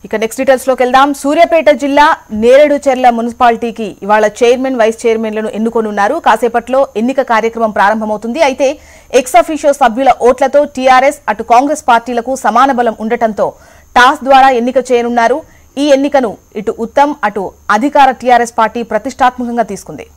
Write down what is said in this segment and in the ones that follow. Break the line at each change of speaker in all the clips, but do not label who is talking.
ఇక next details లోకి వెళ్దాం. సూర్యాపేట జిల్లా నేరేడుచెర్ల మున్సిపాలిటీకి ఇవాళ చైర్మన్ వైస్ చైర్మన్లను ఎన్నుకోనున్నారు. కాసేపట్లో ఎన్నిక కార్యక్రమం ప్రారంభమవుతుంది. అయితే ఎక్స్ అఫీషియో సభ్యుల ఓట్లతో టీఆర్ఎస్ అటు కాంగ్రెస్ పార్టీలకు సమాన బలం ఉండటంతో టాస్ ద్వారా ఎన్నిక చేయనున్నారు. ఈ ఎన్నికను ఇటు ఉత్తమ్ అటు అధికార టీఆర్ఎస్ పార్టీ ప్రతిష్టాత్మకంగా తీసుకుంది.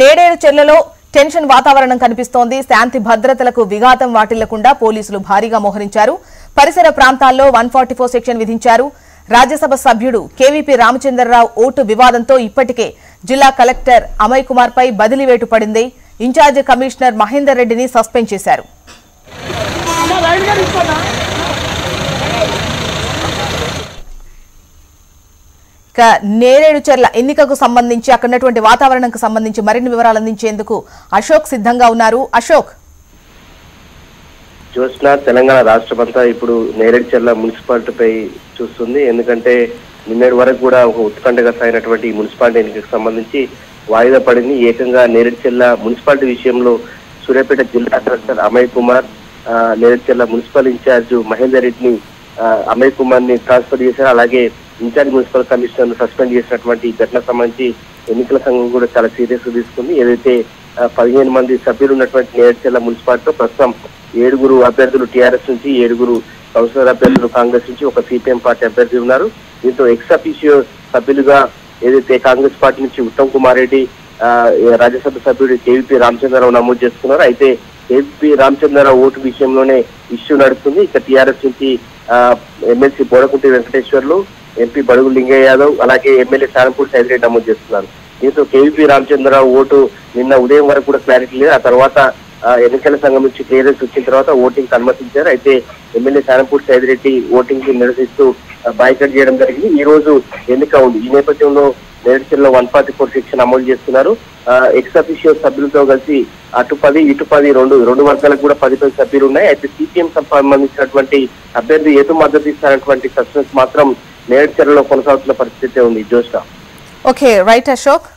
నేరేడుచెర్లలో టెన్షన్ వాతావరణం కనిపిస్తోంది. శాంతి భద్రతలకు విఘాతం వాటిల్లకుండా పోలీసులు భారీగా మోహరించారు. పరిసర ప్రాంతాల్లో 144 సెక్షన్ విధించారు. రాజ్యసభ సభ్యుడు కేవీపీ రామచంద్రరావు ఓటు వివాదంతో ఇప్పటికే జిల్లా కలెక్టర్ అమయ్ కుమార్ పై బదిలీ వేటు పడింది. ఇన్ఛార్జ్ కమిషనర్ మహేందర్ రెడ్డిని సస్పెండ్ చేశారు. ఇక నేరేడుచెర్ల ఎన్నికకు సంబంధించి అక్కడున్నటువంటి వాతావరణంకు సంబంధించి మరిన్ని వివరాలు అందించేందుకు అశోక్ సిద్ధంగా ఉన్నారు. అశోక్,
జ్యోత్స్న తెలంగాణ రాష్ట్రమంతా ఇప్పుడు నేరేడుచెర్ల మున్సిపాలిటీపై చూస్తుంది. ఎందుకంటే నిన్నటి వరకు కూడా ఒక ఉత్కంఠగా సాగినటువంటి ఈ మున్సిపాలిటీ ఎన్నికకు సంబంధించి వాయిదా పడింది. ఏకంగా నేరేడుచెర్ల మున్సిపాలిటీ విషయంలో సూర్యాపేట జిల్లా collector Amay Kumar, Neredcherla municipal incharge Mahender రెడ్డిని అమయ్ కుమార్ ని ట్రాన్స్ఫర్ చేశారు. అలాగే ఇన్ఛార్జ్ మున్సిపల్ కమిషనర్ సస్పెండ్ చేసినటువంటి ఘటనకు సంబంధించి ఎన్నికల సంఘం కూడా చాలా సీరియస్ గా తీసుకుంది. ఏదైతే 15 మంది సభ్యులు ఉన్నటువంటి నేరేడుచెర్ల మున్సిపాలిటీలో ప్రస్తుతం 7 అభ్యర్థులు టీఆర్ఎస్ నుంచి, 7 కౌన్సిలర్ అభ్యర్థులు కాంగ్రెస్ నుంచి, ఒక సిపిఎం పార్టీ అభ్యర్థి ఉన్నారు. దీంతో ఎక్స్ అఫీషియో సభ్యులుగా ఏదైతే కాంగ్రెస్ పార్టీ నుంచి ఉత్తమ్ కుమార్ రెడ్డి, రాజ్యసభ సభ్యుడు కేవీపీ రామచంద్రరావు నమోదు చేసుకున్నారు. అయితే కేవీపీ రామచంద్రరావు ఓటు విషయంలోనే ఇష్యూ నడుస్తుంది. ఇక టీఆర్ఎస్ నుంచి ఎమ్మెల్సీ బోడకుంటి వెంకటేశ్వర్లు, ఎంపీ బడుగు లింగయ్య యాదవ్, అలాగే ఎమ్మెల్యే సారంపూడి సైదిరెడ్డి నమోదు చేస్తున్నారు. దీంతో కేవీపీ రామచంద్రరావు ఓటు నిన్న ఉదయం వరకు కూడా క్లారిటీ లేదు. ఆ తర్వాత ఎన్నికల సంఘం నుంచి క్లియరెన్స్ వచ్చిన తర్వాత ఓటింగ్ అనుమతించారు. అయితే ఎమ్మెల్యే సారంపూడి సైదిరెడ్డి ఓటింగ్ కి నిరసిస్తూ బాయ్కట్ చేయడం జరిగింది. ఈ రోజు ఎన్నిక ఉంది. ఈ నేపథ్యంలో నేరేడుచెర్లలో 144 సెక్షన్ అమలు చేస్తున్నారు. ఎక్స్ అఫీషియో సభ్యులతో కలిసి అటు 10 ఇటు 10 రెండు వర్గాలకు కూడా 10 సభ్యులు ఉన్నాయి. అయితే సిపిఎం సంబంధించినటువంటి అభ్యర్థి ఎటు మద్దతు ఇస్తారన్నటువంటి సస్పెన్స్ మాత్రం నేరేడుచెర్లలో కొనసాగుతున్న పరిస్థితి ఉంది. జోష్నా.
Okay, right Ashok.